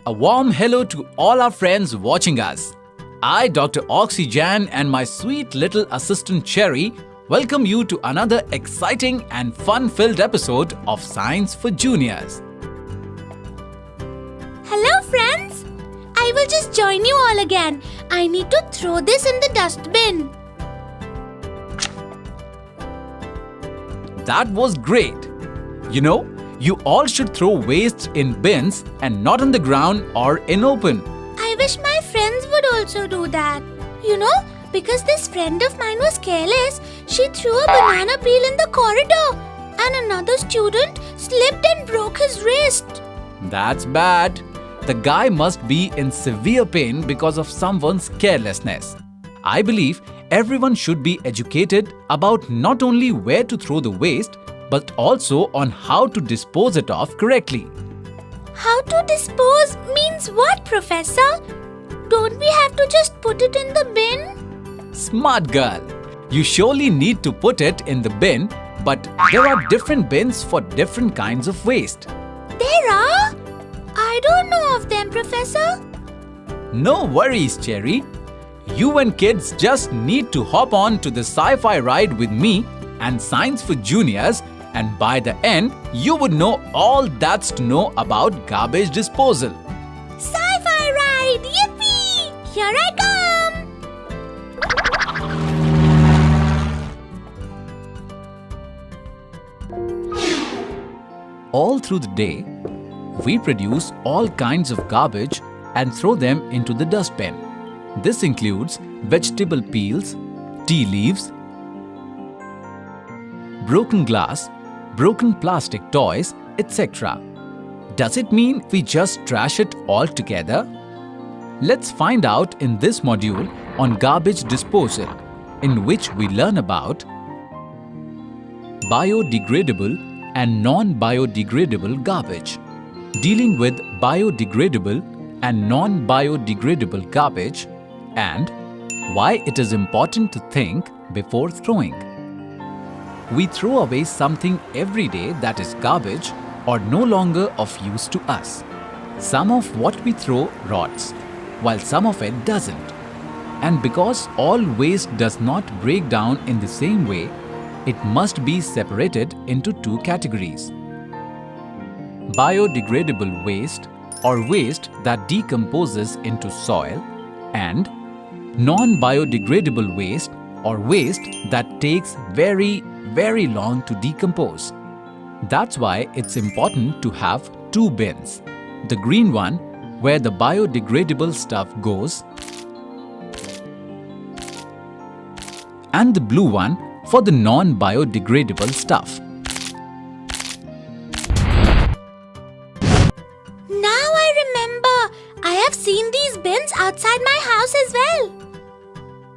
A warm hello to all our friends watching us. I, Dr. Oxygen, and my sweet little assistant Cherry welcome you to another exciting and fun-filled episode of Science for Juniors. Hello friends! I will just join you all again. I need to throw this in the dustbin. That was great. You know, you all should throw waste in bins and not on the ground or in open. I wish my friends would also do that. You know, because this friend of mine was careless, she threw a banana peel in the corridor and another student slipped and broke his wrist. That's bad. The guy must be in severe pain because of someone's carelessness. I believe everyone should be educated about not only where to throw the waste, but also on how to dispose it off correctly. How to dispose means what, Professor? Don't we have to just put it in the bin? Smart girl! You surely need to put it in the bin, but there are different bins for different kinds of waste. There are? I don't know of them, Professor. No worries, Cherry. You and kids just need to hop on to the sci-fi ride with me and Science for Juniors, and by the end, you would know all that's to know about garbage disposal. Sci-fi ride! Yippee! Here I come! All through the day, we produce all kinds of garbage and throw them into the dustbin. This includes vegetable peels, tea leaves, broken glass, broken plastic toys, etc. Does it mean we just trash it all together? Let's find out in this module on garbage disposal, in which we learn about biodegradable and non-biodegradable garbage, dealing with biodegradable and non-biodegradable garbage, and why it is important to think before throwing. We throw away something every day that is garbage or no longer of use to us. Some of what we throw rots, while some of it doesn't. And because all waste does not break down in the same way, it must be separated into two categories. Biodegradable waste, or waste that decomposes into soil, and non-biodegradable waste, or waste that takes very long to decompose. That's why it's important to have two bins. The green one, where the biodegradable stuff goes, and the blue one for the non-biodegradable stuff. Now I remember. I have seen these bins outside my house as well.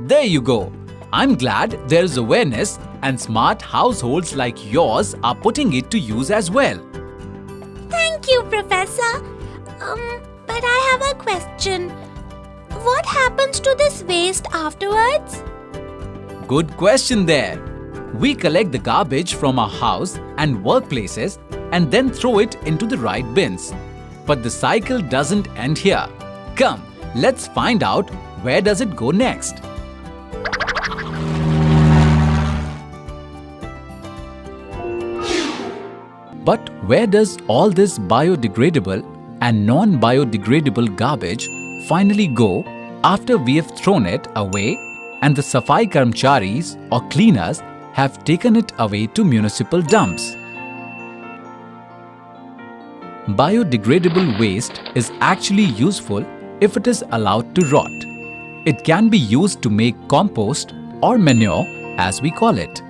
There you go. I'm glad there's awareness and smart households like yours are putting it to use as well. Thank you, Professor. But I have a question. What happens to this waste afterwards? Good question there. We collect the garbage from our house and workplaces and then throw it into the right bins. But the cycle doesn't end here. Come, let's find out where does it go next. But where does all this biodegradable and non-biodegradable garbage finally go after we have thrown it away and the Safai Karmcharis or cleaners have taken it away to municipal dumps? Biodegradable waste is actually useful if it is allowed to rot. It can be used to make compost or manure, as we call it.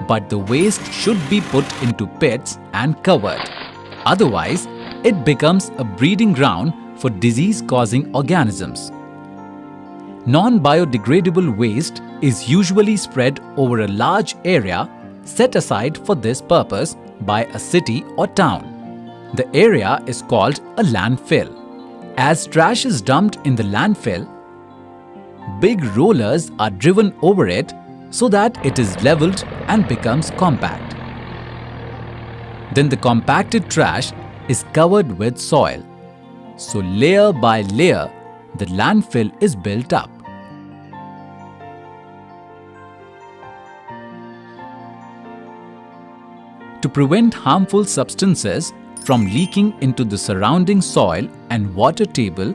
But the waste should be put into pits and covered. Otherwise, it becomes a breeding ground for disease-causing organisms. Non-biodegradable waste is usually spread over a large area set aside for this purpose by a city or town. The area is called a landfill. As trash is dumped in the landfill, big rollers are driven over it so that it is leveled and becomes compact. Then the compacted trash is covered with soil. So layer by layer, the landfill is built up. To prevent harmful substances from leaking into the surrounding soil and water table,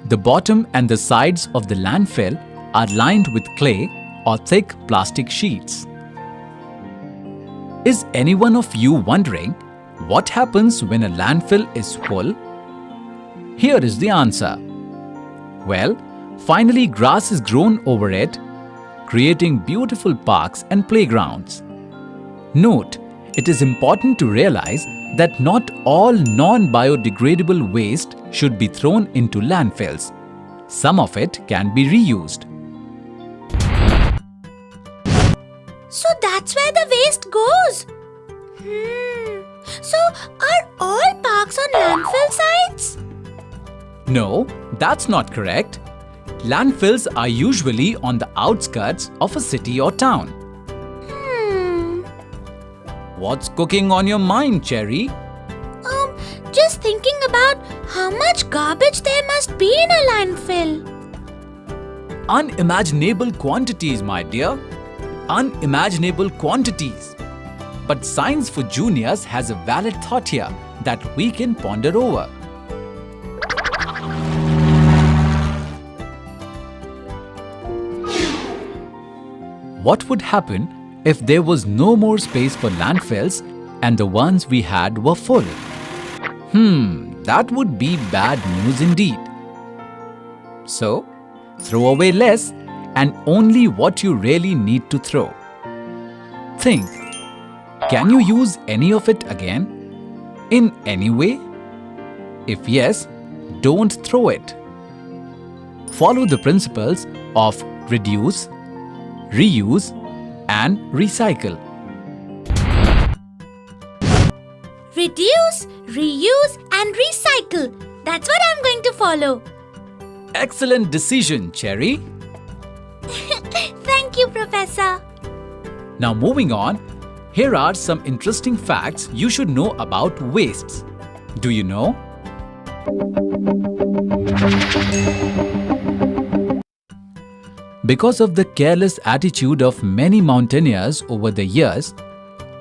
the bottom and the sides of the landfill are lined with clay or thick plastic sheets. Is any one of you wondering what happens when a landfill is full? Here is the answer. Well, finally grass is grown over it, creating beautiful parks and playgrounds. Note, it is important to realize that not all non-biodegradable waste should be thrown into landfills. Some of it can be reused. So that's where the waste goes. So are all parks on landfill sites? No, that's not correct. Landfills are usually on the outskirts of a city or town. What's cooking on your mind, Cherry? Just thinking about how much garbage there must be in a landfill. Unimaginable quantities, my dear. Unimaginable quantities. But Science for Juniors has a valid thought here that we can ponder over. What would happen if there was no more space for landfills and the ones we had were full? That would be bad news indeed. So, throw away less and only what you really need to throw. Think, can you use any of it again? In any way? If yes, don't throw it. Follow the principles of reduce, reuse, and recycle. Reduce, reuse, and recycle. That's what I'm going to follow. Excellent decision, Cherry. Thank you, Professor. Now moving on, here are some interesting facts you should know about wastes. Do you know? Because of the careless attitude of many mountaineers over the years,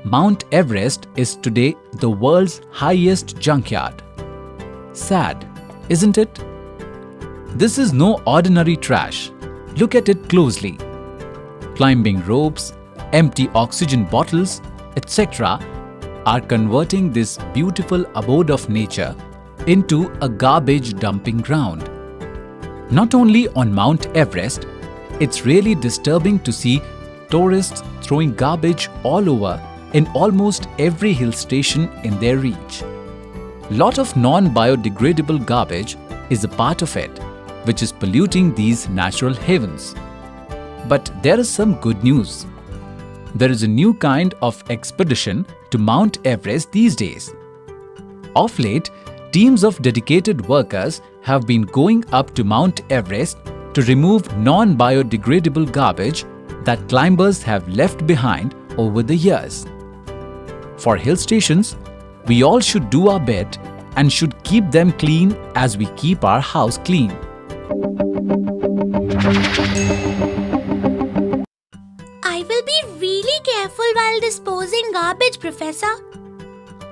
Mount Everest is today the world's highest junkyard. Sad, isn't it? This is no ordinary trash. Look at it closely. Climbing ropes, empty oxygen bottles, etc. are converting this beautiful abode of nature into a garbage dumping ground. Not only on Mount Everest, it's really disturbing to see tourists throwing garbage all over in almost every hill station in their reach. Lot of non-biodegradable garbage is a part of it, which is polluting these natural havens. But there is some good news. There is a new kind of expedition to Mount Everest these days. Of late, teams of dedicated workers have been going up to Mount Everest to remove non-biodegradable garbage that climbers have left behind over the years. For hill stations, we all should do our bit and should keep them clean as we keep our house clean. I will be really careful while disposing garbage, Professor.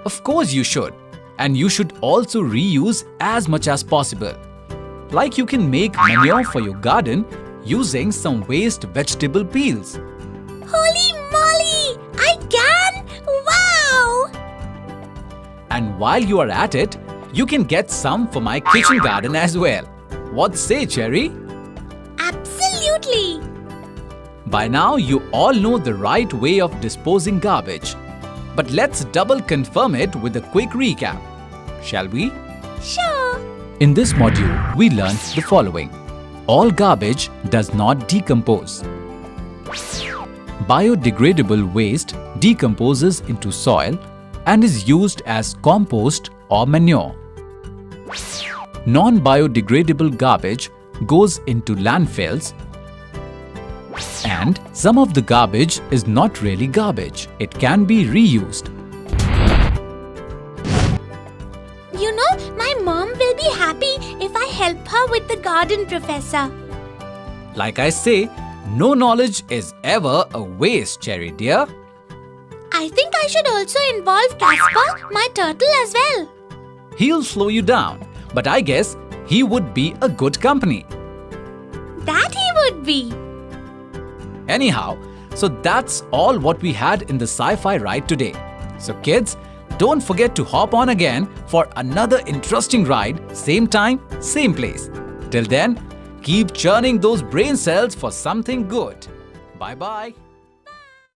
Of course you should. And you should also reuse as much as possible. Like you can make manure for your garden using some waste vegetable peels. Holy moly! I can! Wow! And while you are at it, you can get some for my kitchen garden as well. What say, Cherry? Absolutely! By now, you all know the right way of disposing garbage. But let's double confirm it with a quick recap. Shall we? Sure. In this module, we learned the following. All garbage does not decompose. Biodegradable waste decomposes into soil and is used as compost or manure. Non-biodegradable garbage goes into landfills, and some of the garbage is not really garbage. It can be reused. my mom will be happy if I help her with the garden, Professor. Like I say, no knowledge is ever a waste, Cherry dear. I think I should also involve Casper, my turtle, as well. He'll slow you down, but I guess he would be a good company. That he would be. Anyhow, so that's all what we had in the sci-fi ride today. So kids, don't forget to hop on again for another interesting ride, same time, same place. Till then, keep churning those brain cells for something good. Bye-bye.